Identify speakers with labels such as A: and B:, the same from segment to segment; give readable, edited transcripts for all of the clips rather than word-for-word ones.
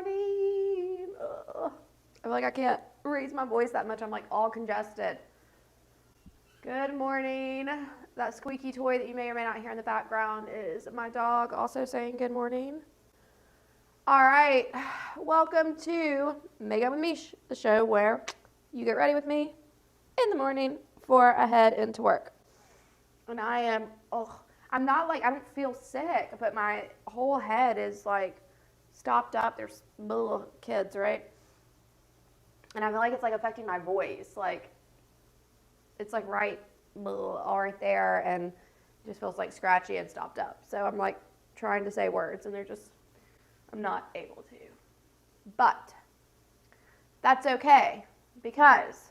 A: morning. Ugh. I feel like I can't raise my voice that much. I'm like all congested. Good morning. That squeaky toy that you may or may not hear in the background is my dog also saying good morning. All right. Welcome to Makeup with Meesh, the show where you get ready with me in the morning for a head into work. And I'm not like, I don't feel sick, but my whole head is like stopped up. There's little kids, right? And I feel like it's like affecting my voice. Like, it's like all right there, and it just feels like scratchy and stopped up. So I'm like trying to say words, and I'm not able to. But that's okay, because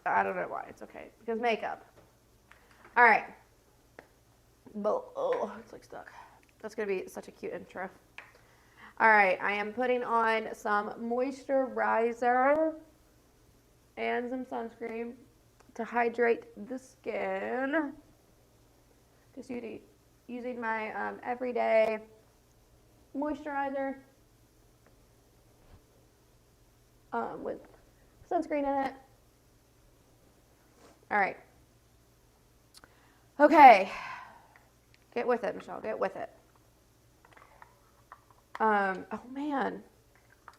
A: I don't know why it's okay, because makeup. All right. Oh, it's like stuck. That's going to be such a cute intro. All right, I am putting on some moisturizer and some sunscreen to hydrate the skin. Just using my everyday moisturizer with sunscreen in it. All right. Okay. Get with it, Michelle. Get with it. Oh man,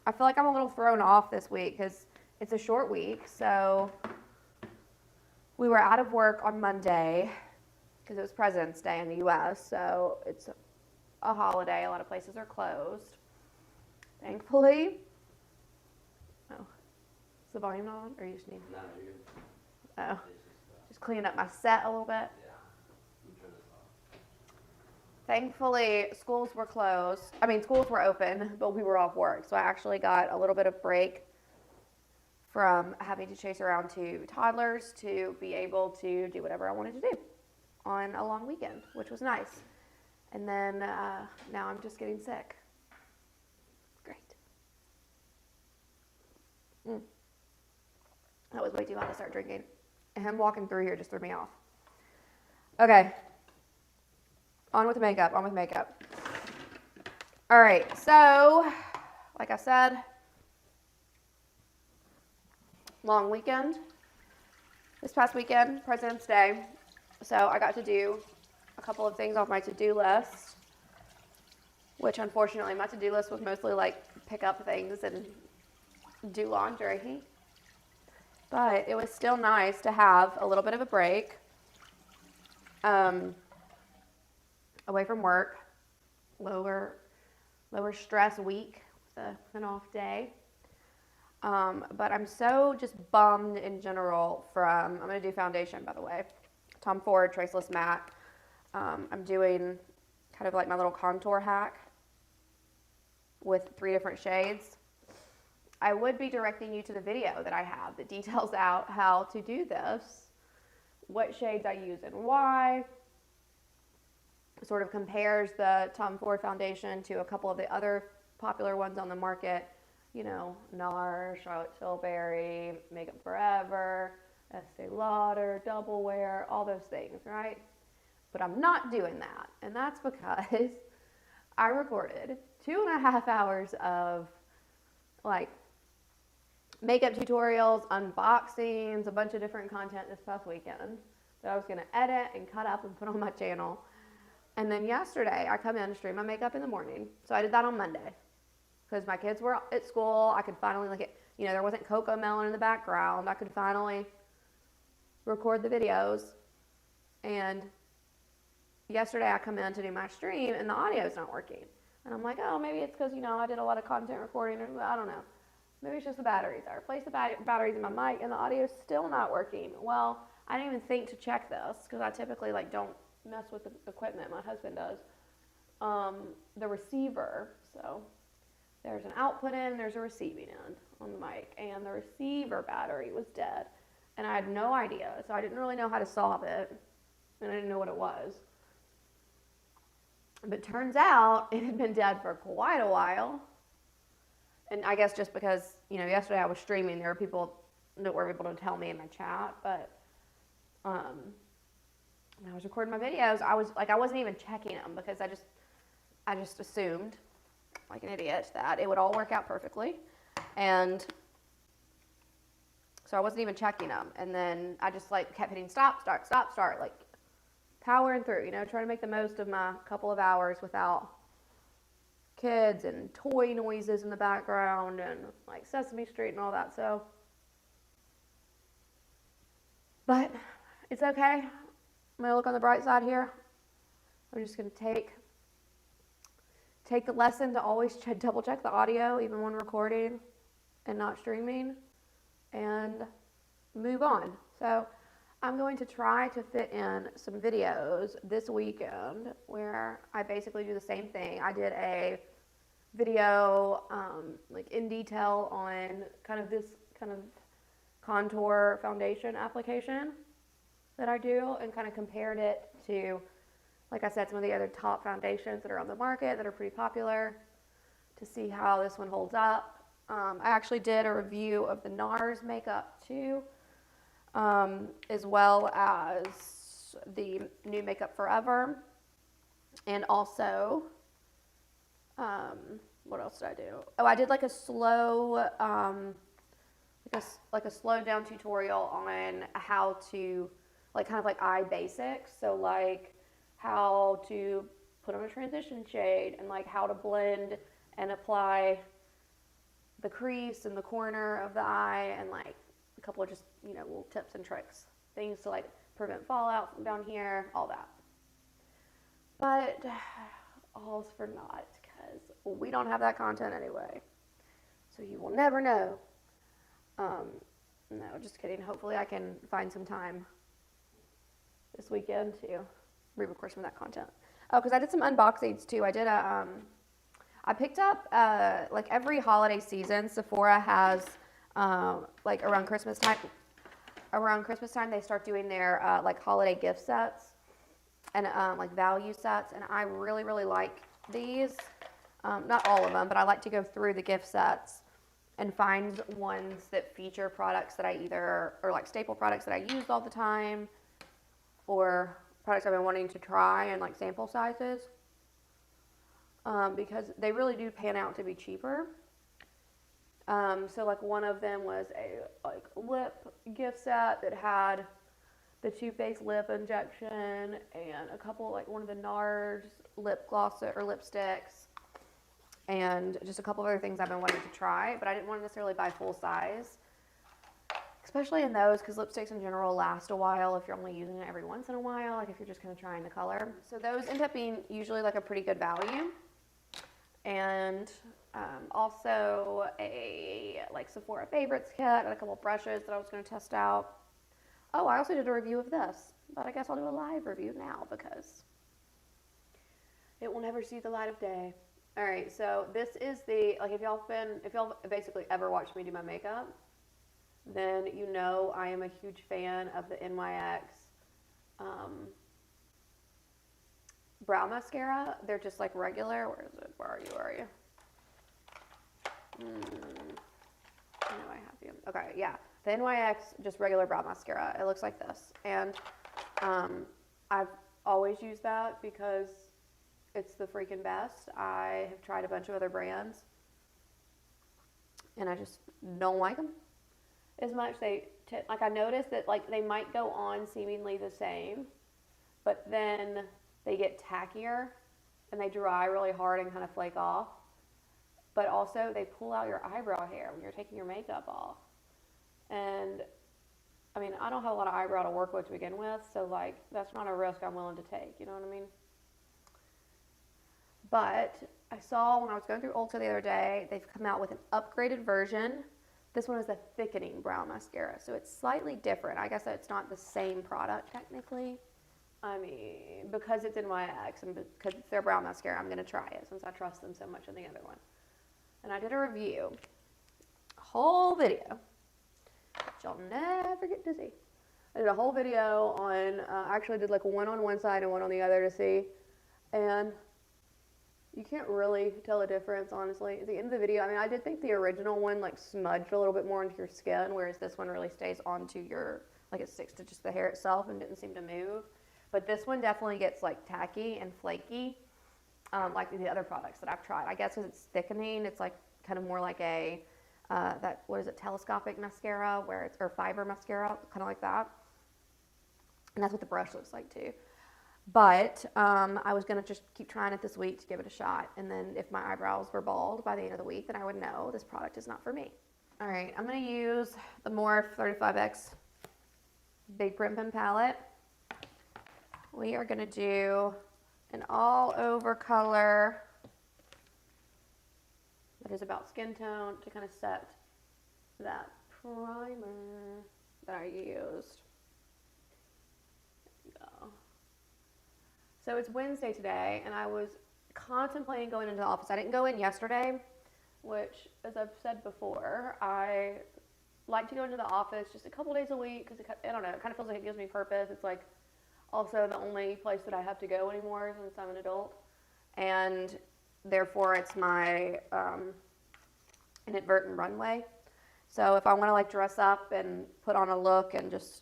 A: I feel like I'm a little thrown off this week because it's a short week. So we were out of work on Monday because it was President's Day in the U.S. So it's a holiday. A lot of places are closed. Thankfully. Oh, is the volume not on, or you just need?
B: No, you're good.
A: Oh, just cleaning up my set a little bit. Thankfully, schools were closed. I mean, schools were open, but we were off work. So I actually got a little bit of break from having to chase around two toddlers to be able to do whatever I wanted to do on a long weekend, which was nice. And then now I'm just getting sick. Great. That was way too hot to start drinking. And him walking through here just threw me off. Okay. On with the makeup, on with makeup. All right, so, like I said, long weekend. This past weekend, President's Day. So I got to do a couple of things off my to-do list, which unfortunately my to-do list was mostly like pick up things and do laundry. But it was still nice to have a little bit of a break. Away from work, lower stress week with an off day. But I'm so just bummed in general I'm going to do foundation, by the way. Tom Ford Traceless Matte. I'm doing kind of like my little contour hack with 3 different shades. I would be directing you to the video that I have that details out how to do this, what shades I use and why. Sort of compares the Tom Ford foundation to a couple of the other popular ones on the market, you know, NARS, Charlotte Tilbury, Makeup Forever, Estee Lauder, Double Wear, all those things, right? But I'm not doing that, and that's because I recorded 2.5 hours of like makeup tutorials, unboxings, a bunch of different content this past weekend that I was going to edit and cut up and put on my channel. And then yesterday, I come in to stream my makeup in the morning. So I did that on Monday. Because my kids were at school. I could finally, there wasn't Coco Melon in the background. I could finally record the videos. And yesterday, I come in to do my stream, and the audio's not working. And I'm like, oh, maybe it's because, I did a lot of content recording. Or I don't know. Maybe it's just the batteries. I replaced the batteries in my mic, and the audio's still not working. Well, I didn't even think to check this, because I typically, don't mess with the equipment. My husband does. The receiver, so there's an output in, there's a receiving end on the mic, and the receiver battery was dead, and I had no idea, so I didn't really know how to solve it, and I didn't know what it was. But turns out it had been dead for quite a while, and I guess just because, yesterday I was streaming, there were people that were able to tell me in my chat, but when I was recording my videos, I wasn't even checking them because I just assumed like an idiot, that it would all work out perfectly. And so I wasn't even checking them. And then I just like kept hitting stop, start, stop, start, like powering through, you know, trying to make the most of my couple of hours without kids and toy noises in the background and like Sesame Street and all that. So, but it's okay. I'm gonna look on the bright side here. I'm just gonna take the lesson to always double check the audio, even when recording and not streaming, and move on. So I'm going to try to fit in some videos this weekend where I basically do the same thing. I did a video like in detail on kind of this kind of contour foundation application that I do, and kind of compared it to, like I said, some of the other top foundations that are on the market that are pretty popular, to see how this one holds up. I actually did a review of the NARS makeup too, as well as the new Makeup Forever, and also, what else did I do? Oh, I did like a slow, like a slowed down tutorial on how to, like kind of like eye basics. So like how to put on a transition shade, and like how to blend and apply the crease in the corner of the eye, and like a couple of just, you know, little tips and tricks, things to like prevent fallout from down here, all that. But all's for naught, because we don't have that content anyway, so you will never know. No, just kidding. Hopefully I can find some time this weekend to re-record some of that content. Oh, because I did some unboxings too. I did a I picked up, like every holiday season, Sephora has, like around Christmas time, they start doing their, like holiday gift sets and, like value sets. And I really, really like these. Not all of them, but I like to go through the gift sets and find ones that feature products that I either, or like staple products that I use all the time, or products I've been wanting to try in like sample sizes. Because they really do pan out to be cheaper. So like one of them was a like lip gift set that had the Too Faced lip injection and a couple, like one of the NARS lip gloss or lipsticks, and just a couple of other things I've been wanting to try, but I didn't want to necessarily buy full size, especially in those, because lipsticks in general last a while if you're only using it every once in a while, like if you're just kind of trying the color. So those end up being usually like a pretty good value. And also a like Sephora favorites kit and a couple of brushes that I was going to test out. Oh, I also did a review of this, but I guess I'll do a live review now because it will never see the light of day. All right, so this is the, like if y'all basically ever watched me do my makeup, then you know I am a huge fan of the NYX brow mascara. They're just like regular. Where is it? Where are you? I know I have you. Okay, yeah. The NYX just regular brow mascara. It looks like this. And I've always used that because it's the freaking best. I have tried a bunch of other brands and I just don't like them as much. Like I noticed that like they might go on seemingly the same, but then they get tackier and they dry really hard and kind of flake off. But also they pull out your eyebrow hair when you're taking your makeup off. And I mean, I don't have a lot of eyebrow to work with to begin with, so like that's not a risk I'm willing to take, you know what I mean? But I saw when I was going through Ulta the other day, they've come out with an upgraded version. This one is a thickening brow mascara, so it's slightly different. I guess it's not the same product technically. I mean, because it's NYX and because it's their brow mascara, I'm going to try it since I trust them so much in the other one. And I did a review, a whole video, which y'all never get to see. I did a whole video on, I actually did like one on one side and one on the other to see. And you can't really tell a difference, honestly. At the end of the video, I mean, I did think the original one like smudged a little bit more into your skin, whereas this one really stays onto your, like it sticks to just the hair itself and didn't seem to move. But this one definitely gets like tacky and flaky. like the other products that I've tried. I guess because it's thickening, it's like kind of more like a, what is it, telescopic mascara, where it's, or fiber mascara, kind of like that. And that's what the brush looks like too. But I was going to just keep trying it this week to give it a shot. And then if my eyebrows were bald by the end of the week, then I would know this product is not for me. All right, I'm going to use the Morphe 35X Big Print Pen palette. We are going to do an all over color that is about skin tone to kind of set that primer that I used. So it's Wednesday today, and I was contemplating going into the office. I didn't go in yesterday, which, as I've said before, I like to go into the office just a couple days a week because, I don't know, it kind of feels like it gives me purpose. It's like also the only place that I have to go anymore since I'm an adult, and therefore it's my inadvertent runway. So if I want to like dress up and put on a look and just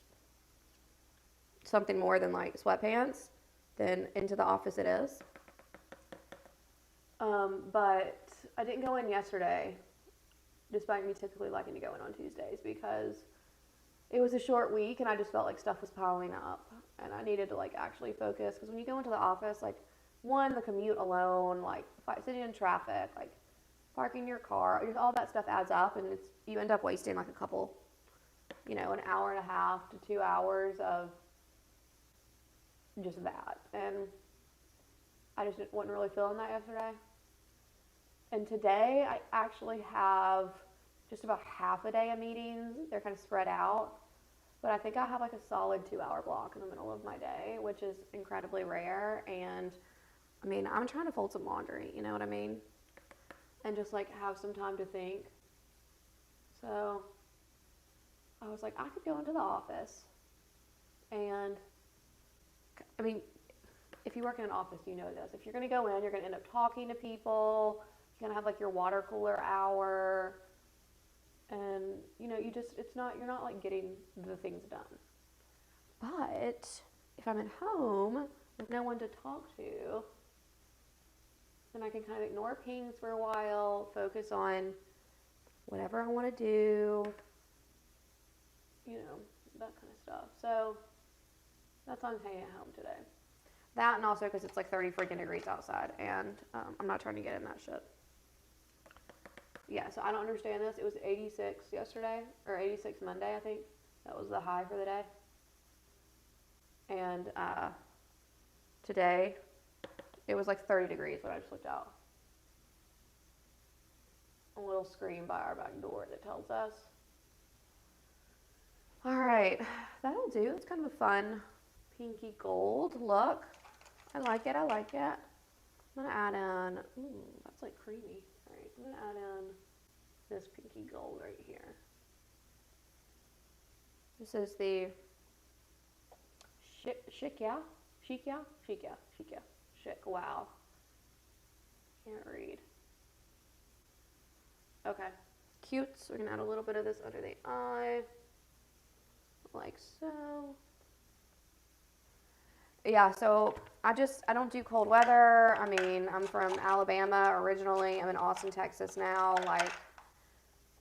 A: something more than like sweatpants, then into the office it is. But I didn't go in yesterday, despite me typically liking to go in on Tuesdays, because it was a short week and I just felt like stuff was piling up and I needed to like actually focus. Because when you go into the office, like one, the commute alone, like sitting in traffic, like parking your car, just all that stuff adds up, and you end up wasting like a couple, an hour and a half to 2 hours of just that. And I just wasn't really feeling that yesterday. And today I actually have just about half a day of meetings. They're kind of spread out, but I think I have like a solid 2-hour block in the middle of my day, which is incredibly rare. And I mean, I'm trying to fold some laundry, you know what I mean? And just like have some time to think. So I was like, I could go into the office, and I mean, if you work in an office, you know this. If you're going to go in, you're going to end up talking to people. You're going to have like your water cooler hour. And, you're not like getting the things done. But if I'm at home with no one to talk to, then I can kind of ignore pings for a while, focus on whatever I want to do, that kind of stuff. So that's why I'm hanging at home today. That, and also because it's like 30 freaking degrees outside, and I'm not trying to get in that shit. Yeah, so I don't understand this. It was 86 yesterday, or 86 Monday, I think. That was the high for the day. And today, it was like 30 degrees when I just looked out. A little screen by our back door that tells us. All right, that'll do. It's kind of a fun pinky gold look. I like it. I'm gonna add in, that's like creamy. All right, I'm gonna add in this pinky gold right here. This is the Chic, wow. Can't read. Okay, cute. So we're gonna add a little bit of this under the eye, like so. Yeah, so I don't do cold weather. I mean, I'm from Alabama originally. I'm in Austin, Texas now. Like,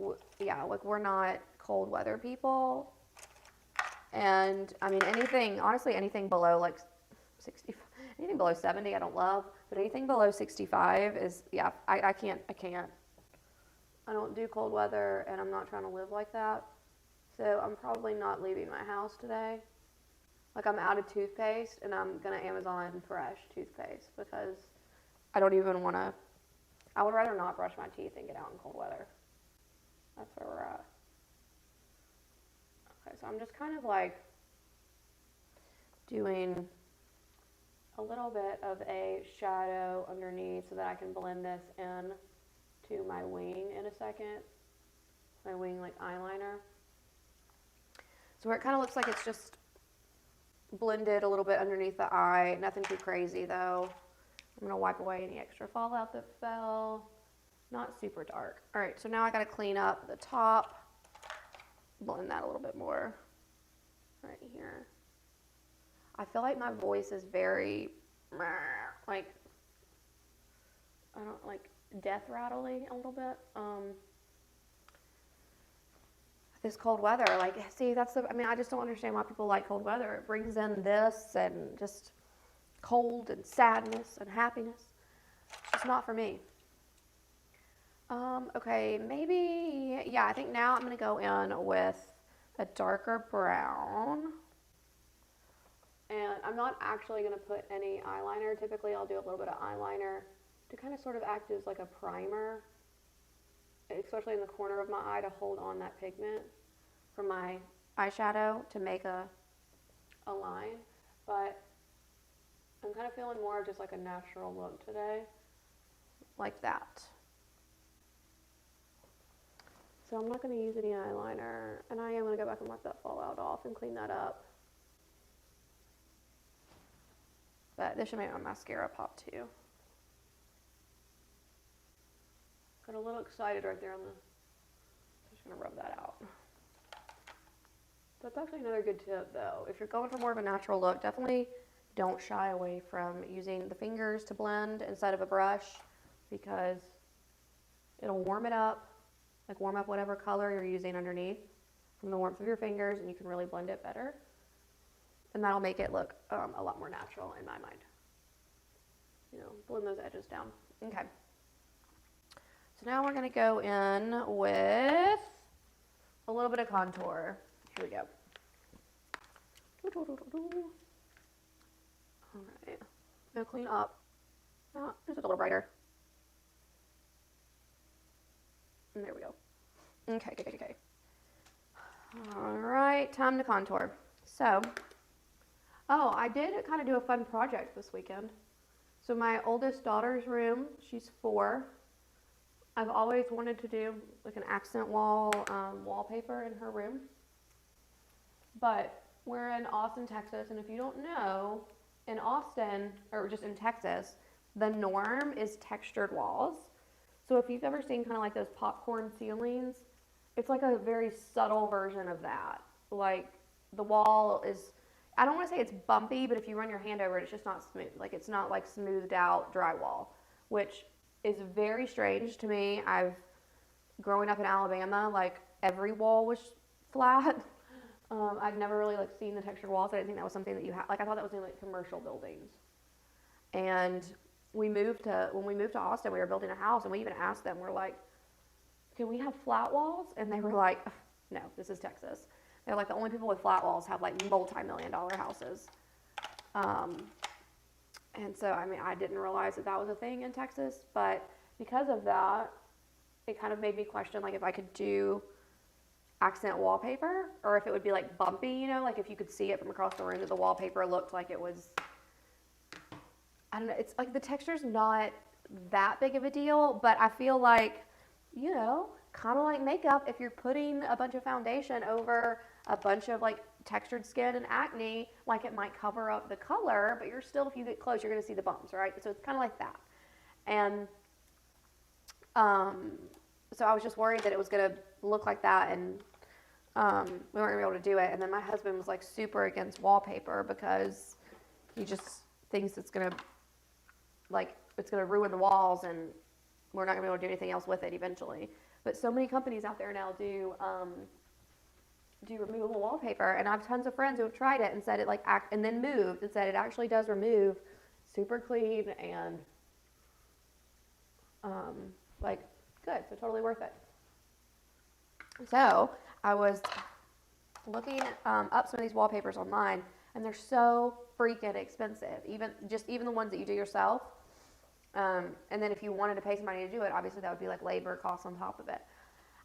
A: we're not cold weather people. And I mean, anything below like 60, anything below 70, I don't love. But anything below 65 is, I can't. I don't do cold weather, and I'm not trying to live like that. So I'm probably not leaving my house today. Like, I'm out of toothpaste, and I'm going to Amazon fresh toothpaste because I don't even want to. I would rather not brush my teeth and get out in cold weather. That's where we're at. Okay, so I'm just kind of like doing a little bit of a shadow underneath so that I can blend this in to my wing in a second. My wing like eyeliner. So where it kind of looks like it's just blended a little bit underneath the eye. Nothing too crazy though. I'm going to wipe away any extra fallout that fell. Not super dark. All right, so now I got to clean up the top. Blend that a little bit more right here. I feel like my voice is very, like, I don't like death rattling a little bit. This cold weather, like, see, I mean, I just don't understand why people like cold weather. It brings in this and just cold and sadness and happiness. It's just not for me. Okay, maybe, yeah, I think now I'm going to go in with a darker brown. And I'm not actually going to put any eyeliner. Typically, I'll do a little bit of eyeliner to kind of sort of act as like a primer, especially in the corner of my eye to hold on that pigment from my eyeshadow to make a line. But I'm kind of feeling more of just like a natural look today, like that. So I'm not going to use any eyeliner, and I am going to go back and wipe that fallout off and clean that up. But this should make my mascara pop too. Got a little excited right there on the, I'm just going to rub that out. That's actually another good tip though. If you're going for more of a natural look, definitely don't shy away from using the fingers to blend instead of a brush, because it'll warm it up, like warm up whatever color you're using underneath from the warmth of your fingers, and you can really blend it better. And that'll make it look a lot more natural in my mind. You know, blend those edges down. Okay. So now we're going to go in with a little bit of contour. Here we go. All right. I'm going to clean up. Just a little brighter. And there we go. Okay. All right, time to contour. So, I did kind of do a fun project this weekend. So my oldest daughter's room, she's 4. I've always wanted to do like an accent wall wallpaper in her room. But we're in Austin, Texas, and if you don't know, in Austin, or just in Texas, the norm is textured walls. So if you've ever seen kind of like those popcorn ceilings, it's like a very subtle version of that. Like the wall is, I don't want to say it's bumpy, but if you run your hand over it, it's just not smooth. Like it's not like smoothed out drywall, which is very strange to me. Growing up in Alabama, like every wall was flat. I'd never really like seen the textured walls. I didn't think that was something that you had. Like I thought that was in like commercial buildings. And when we moved to Austin, we were building a house, and we even asked them, we're like, can we have flat walls? And they were like, no, this is Texas. They're like, the only people with flat walls have like multi-million-dollar houses. And so, I mean, I didn't realize that was a thing in Texas, but because of that, it kind of made me question like if I could do accent wallpaper, or if it would be like bumpy, you know, like if you could see it from across the room that the wallpaper looked like it was, I don't know, it's like the texture's not that big of a deal, but I feel like, you know, kind of like makeup, if you're putting a bunch of foundation over a bunch of like textured skin and acne, like it might cover up the color, but you're still, if you get close, you're going to see the bumps, right? So it's kind of like that. And so I was just worried that it was going to look like that, and we weren't going to be able to do it. And then my husband was like super against wallpaper because he just thinks it's going to ruin the walls, and we're not going to be able to do anything else with it eventually. But so many companies out there now do removable wallpaper, and I have tons of friends who have tried it and said it and then moved and said it actually does remove super clean and good, so totally worth it. So I was looking up some of these wallpapers online, and they're so freaking expensive, even the ones that you do yourself. And then if you wanted to pay somebody to do it, obviously that would be like labor costs on top of it.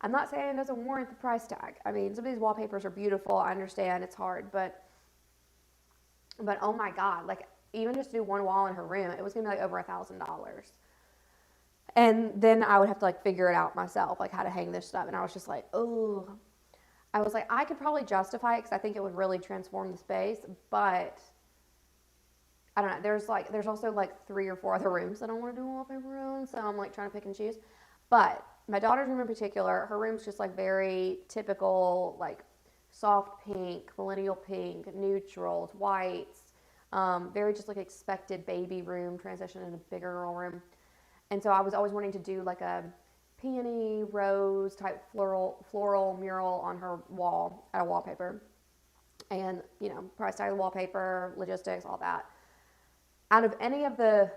A: I'm not saying it doesn't warrant the price tag. I mean, some of these wallpapers are beautiful. I understand it's hard, but oh my God, like even just to do one wall in her room, it was gonna be like over $1,000. And then I would have to like figure it out myself, like how to hang this stuff. And I was just like, oh, I was like, I could probably justify it because I think it would really transform the space, but I don't know. There's also like 3 or 4 other rooms that I want to do wallpaper on, so I'm like trying to pick and choose. But my daughter's room in particular, her room's just like very typical, like soft pink, millennial pink, neutrals, whites, very just like expected baby room transition in a bigger girl room. And so I was always wanting to do like a peony, rose type floral mural on her wall, at a wallpaper. And, you know, price tag of the wallpaper, logistics, all that. Out of any of the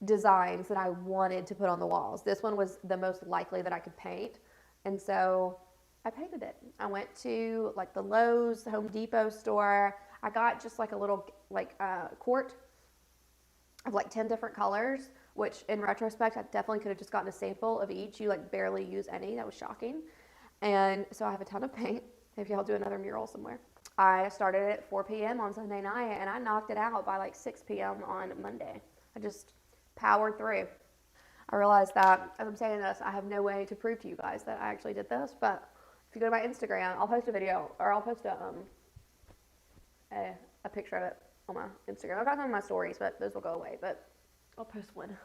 A: designs that I wanted to put on the walls, this one was the most likely that I could paint. And so I painted it. I went to like the Lowe's, Home Depot store. I got just like a little quart of like 10 different colors, which in retrospect, I definitely could have just gotten a sample of each. You like barely use any. That was shocking. And so I have a ton of paint. Maybe I'll do another mural somewhere. I started at 4 p.m. on Sunday night, and I knocked it out by like 6 p.m. on Monday. I just powered through. I realized that as I'm saying this, I have no way to prove to you guys that I actually did this, but if you go to my Instagram, I'll post a video, or I'll post a picture of it on my Instagram. I've got some of my stories, but those will go away, but I'll post one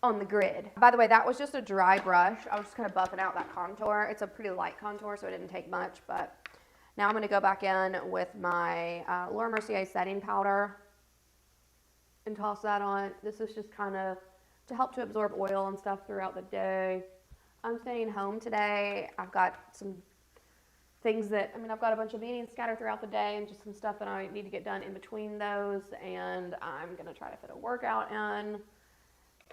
A: on the grid. By the way, that was just a dry brush. I was just kind of buffing out that contour. It's a pretty light contour, so it didn't take much, but now I'm going to go back in with my Laura Mercier setting powder and toss that on. This is just kind of to help to absorb oil and stuff throughout the day. I'm staying home today. I've got some things that, I've got a bunch of meetings scattered throughout the day and just some stuff that I need to get done in between those, and I'm going to try to fit a workout in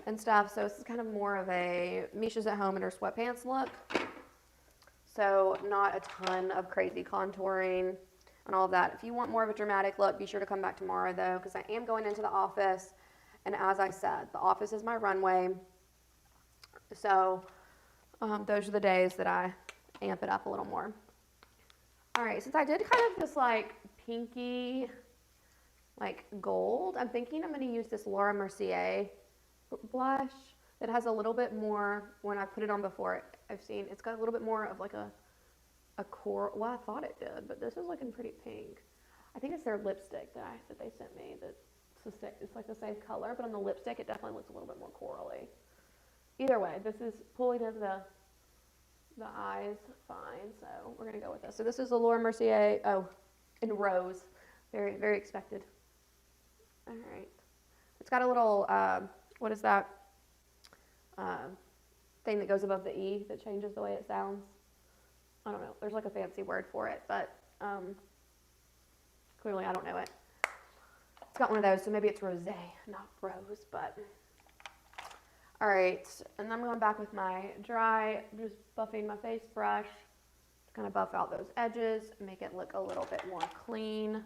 A: and stuff. So this is kind of more of a Meesh's at home in her sweatpants look. So not a ton of crazy contouring and all of that. If you want more of a dramatic look, be sure to come back tomorrow though, because I am going into the office. And as I said, the office is my runway. So those are the days that I amp it up a little more. All right, since I did kind of this like pinky, like gold, I'm thinking I'm going to use this Laura Mercier blush that has a little bit more, when I put it on before, I've seen it's got a little bit more of like a coral. Well, I thought it did, but this is looking pretty pink. I think it's their lipstick that they sent me. It's like the same color, but on the lipstick it definitely looks a little bit more corally. Either way, this is pulling in the eyes fine, so we're gonna go with this. So this is a Laura Mercier, in rose, very very expected. All right, it's got a little what is that thing that goes above the E that changes the way it sounds? I don't know. There's like a fancy word for it, but clearly I don't know it. It's got one of those, so maybe it's rosé, not rose, but. All right, and then I'm going back with my dry, just buffing my face brush to kind of buff out those edges, make it look a little bit more clean.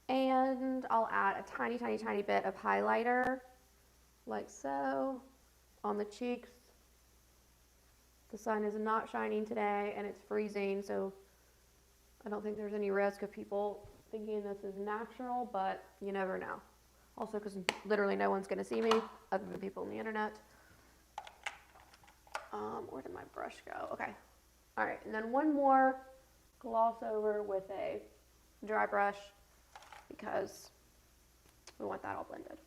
A: And I'll add a tiny, tiny, tiny bit of highlighter, like so, on the cheeks. The sun is not shining today, and it's freezing, so I don't think there's any risk of people thinking this is natural, but you never know. Also, because literally no one's going to see me other than people on the internet. Where did my brush go? Okay. All right, and then one more gloss over with a dry brush because we want that all blended.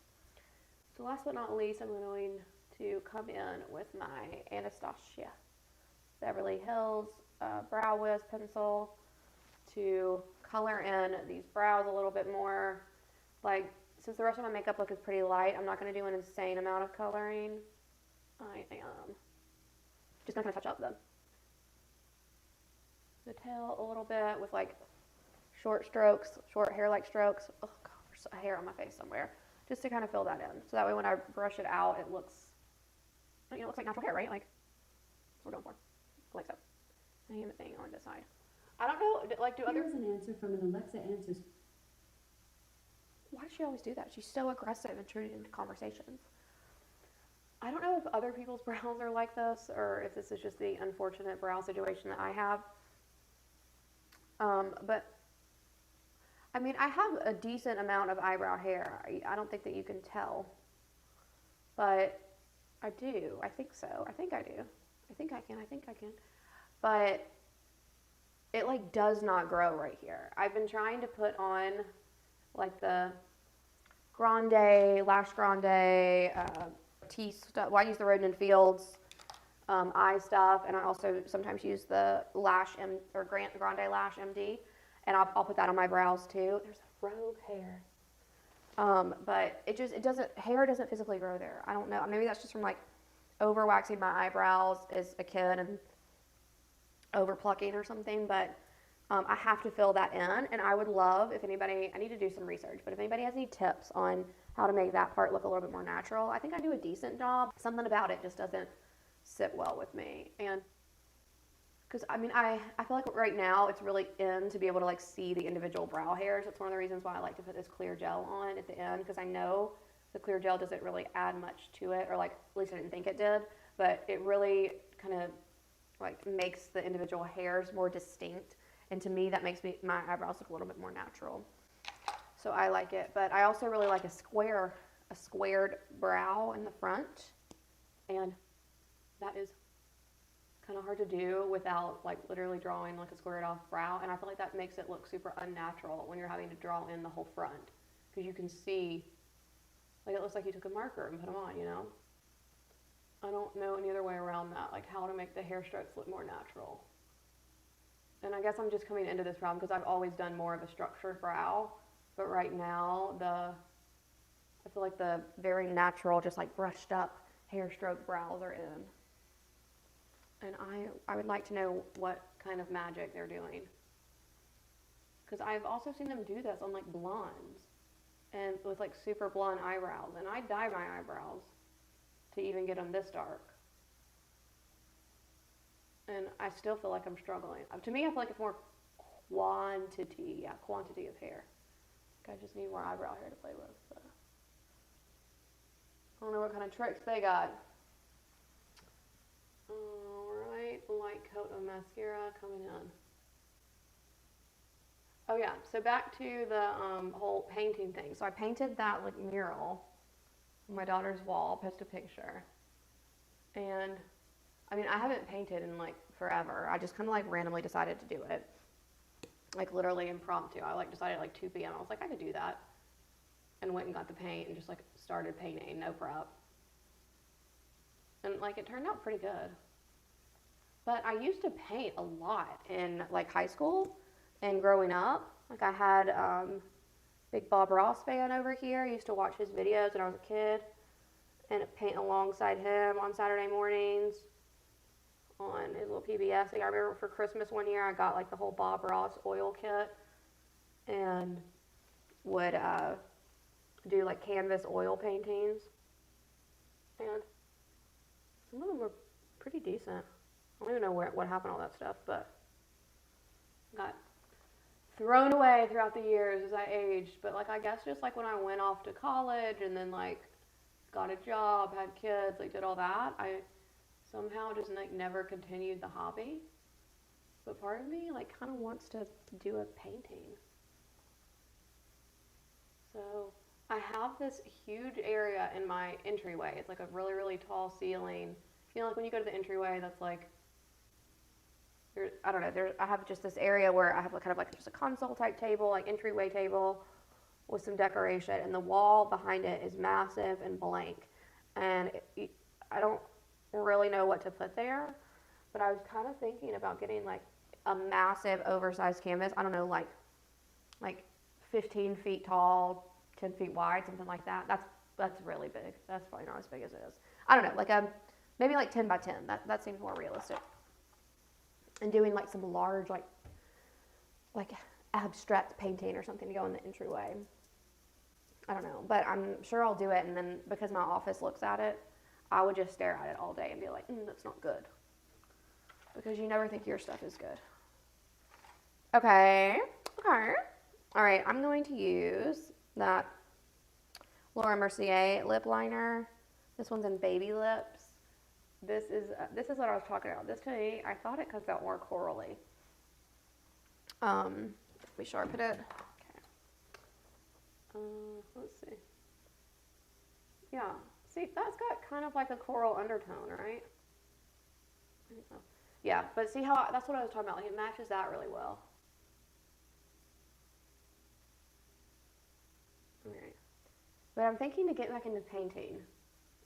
A: So last but not least, I'm going to come in with my Anastasia Beverly Hills Brow Wiz pencil to color in these brows a little bit more. Like, since the rest of my makeup look is pretty light, I'm not going to do an insane amount of coloring. I am just going to touch up the tail a little bit with like short strokes, short hair-like strokes. Oh God, there's a hair on my face somewhere. Just to kind of fill that in. So that way when I brush it out, it looks, it looks like natural hair, right? Like, that's what we're going for. Like so. Same thing on this side. I don't know, like, do other...
B: Here's an answer from an Alexa Answers.
A: Why does she always do that? She's so aggressive intruding into conversations. I don't know if other people's brows are like this, or if this is just the unfortunate brow situation that I have. But, I mean, I have a decent amount of eyebrow hair. I don't think that you can tell. But I do. I think so. I think I do. I think I can. But it, like, does not grow right here. I've been trying to put on, like, the Lash Grande, T stuff. Well, I use the Roden & Fields eye stuff, and I also sometimes use the Grande Lash MD, and I'll put that on my brows too. There's a rogue hair, but hair doesn't physically grow there. I don't know. Maybe that's just from like over waxing my eyebrows as a kid and over plucking or something, but I have to fill that in, and I would love if anybody, I need to do some research, but if anybody has any tips on how to make that part look a little bit more natural, I think I do a decent job. Something about it just doesn't sit well with me, and because I mean, I feel like right now it's really in to be able to like see the individual brow hairs. That's one of the reasons why I like to put this clear gel on at the end, because I know the clear gel doesn't really add much to it, or like at least I didn't think it did, but it really kind of like makes the individual hairs more distinct, and to me that makes my eyebrows look a little bit more natural. So I like it, but I also really like a squared brow in the front, and that is kind of hard to do without like literally drawing like a squared off brow, and I feel like that makes it look super unnatural when you're having to draw in the whole front, because you can see like it looks like you took a marker and put them on, you know. I don't know any other way around that, like how to make the hair strokes look more natural. And I guess I'm just coming into this problem because I've always done more of a structured brow, but right now I feel like the very natural, just like brushed up hair stroke brows are in. And I would like to know what kind of magic they're doing, because I've also seen them do this on like blondes and with like super blonde eyebrows, and I dye my eyebrows to even get them this dark, and I still feel like I'm struggling. To me, I feel like it's more quantity of hair. Like I just need more eyebrow hair to play with. But I don't know what kind of tricks they got. Alright, light coat of mascara coming in. Oh yeah, so back to the whole painting thing. So I painted that like mural on my daughter's wall, posted a picture. And I mean, I haven't painted in like forever. I just kind of like randomly decided to do it. Like literally impromptu. I like decided at like 2 p.m. I was like, I could do that. And went and got the paint and just like started painting, no prep. And like it turned out pretty good. But I used to paint a lot in like high school and growing up. Like I had big Bob Ross fan over here. I used to watch his videos when I was a kid and paint alongside him on Saturday mornings on his little PBS thing. I remember for Christmas one year I got like the whole Bob Ross oil kit and would do like canvas oil paintings, and some of them were pretty decent. I don't even know what happened to all that stuff, but got thrown away throughout the years as I aged. But like I guess just like when I went off to college and then like got a job, had kids, like did all that, I somehow just like never continued the hobby. But part of me like kind of wants to do a painting. So I have this huge area in my entryway. It's like a really, really tall ceiling. You know, like when you go to the entryway, that's like, I don't know, I have just this area where I have kind of like just a console type table, like entryway table with some decoration, and the wall behind it is massive and blank. And I don't really know what to put there, but I was kind of thinking about getting like a massive oversized canvas. I don't know, like 15 feet tall, 10 feet wide, something like that. That's really big. That's probably not as big as it is. I don't know, like maybe like 10 by 10. That seems more realistic. And doing like some large like abstract painting or something to go in the entryway. I don't know, but I'm sure I'll do it, and then because my office looks at it, I would just stare at it all day and be like, that's not good. Because you never think your stuff is good. Okay. All right, I'm going to use that Laura Mercier lip liner. This one's in Baby Lips. This is what I was talking about. This to me, I thought it comes out more corally. Let me sharpen it. Okay. Let's see. Yeah. See, that's got kind of like a coral undertone, right? I think so. Yeah, but see how, that's what I was talking about. Like it matches that really well. Alright. But I'm thinking to get back into painting.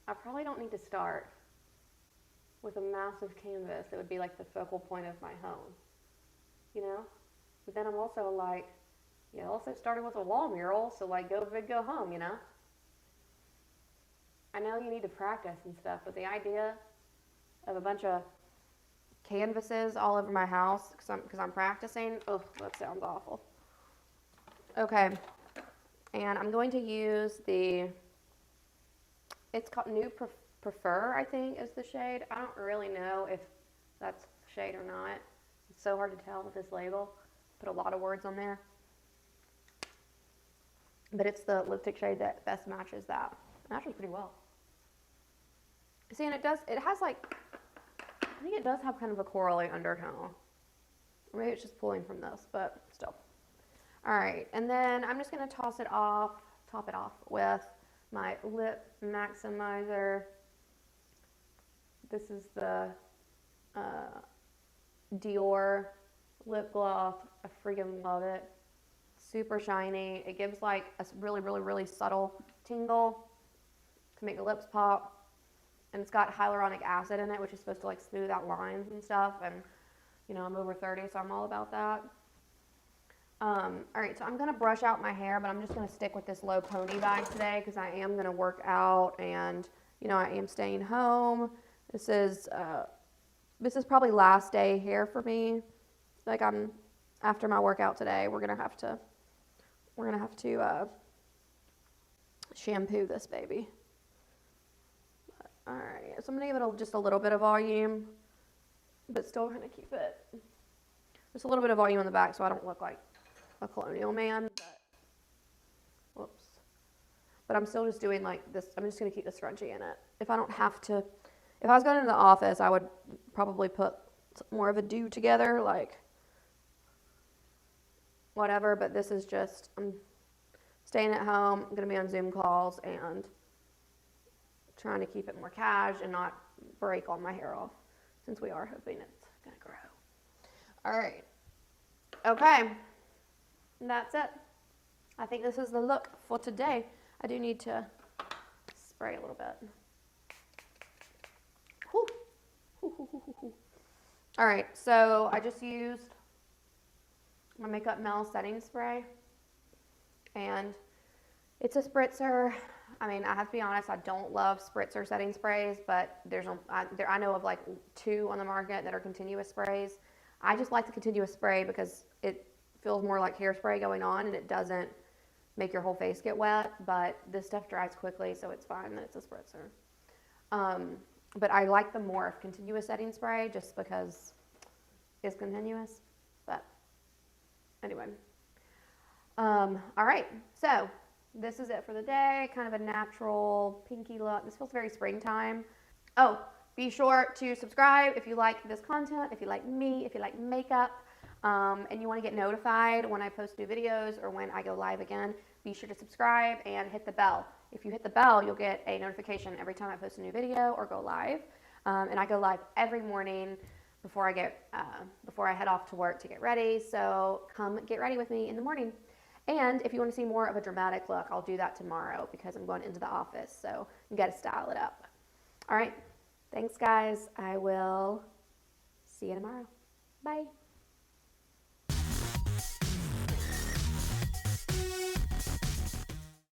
A: I probably don't need to start with a massive canvas that would be like the focal point of my home. You know? But then I'm also like, also started with a wall mural, so like go big, go home, you know? I know you need to practice and stuff, but the idea of a bunch of canvases all over my house because I'm practicing, oh, that sounds awful. Okay, and I'm going to use it's called New Prefer, I think is the shade. I don't really know if that's the shade or not. It's so hard to tell with this label. Put a lot of words on there. But it's the lipstick shade that best matches that. It matches pretty well. See, and it has like, I think it does have kind of a corally undertone. Or maybe it's just pulling from this, but still. All right, and then I'm just gonna top it off with my lip maximizer. This is the Dior lip gloss. I freaking love it. Super shiny. It gives like a really, really, really subtle tingle to make the lips pop. And it's got hyaluronic acid in it, which is supposed to like smooth out lines and stuff. And you know, I'm over 30, so I'm all about that. All right, so I'm gonna brush out my hair, but I'm just gonna stick with this low pony vibe today because I am gonna work out, and you know, I am staying home. This is probably last day hair for me. Like after my workout today, we're gonna have to shampoo this baby. All right, so I'm gonna give it just a little bit of volume, but still gonna keep it just a little bit of volume on the back so I don't look like a colonial man. Whoops. But I'm still just doing like this. I'm just gonna keep the scrunchie in it. If I was going into the office, I would probably put more of a do together, like whatever, but this is just, I'm staying at home, I'm gonna be on Zoom calls and trying to keep it more cash and not break all my hair off since we are hoping it's gonna grow. All right, okay, that's it. I think this is the look for today. I do need to spray a little bit. Whew. All right, so I just used my Makeup Mel setting spray, and it's a spritzer. I mean, I have to be honest, I don't love spritzer setting sprays, but I know of like 2 on the market that are continuous sprays. I just like the continuous spray because it feels more like hairspray going on, and it doesn't make your whole face get wet, but this stuff dries quickly, so it's fine that it's a spritzer. But I like the Morphe continuous setting spray just because it's continuous, but anyway. All right, so this is it for the day. Kind of a natural pinky look. This feels very springtime. Oh, be sure to subscribe if you like this content, if you like me, if you like makeup, and you want to get notified when I post new videos or when I go live again. Be sure to subscribe and hit the bell. If you hit the bell, you'll get a notification every time I post a new video or go live. And I go live every morning before I head off to work to get ready. So come get ready with me in the morning. And if you want to see more of a dramatic look, I'll do that tomorrow because I'm going into the office. So you got to style it up. All right. Thanks, guys. I will see you tomorrow. Bye.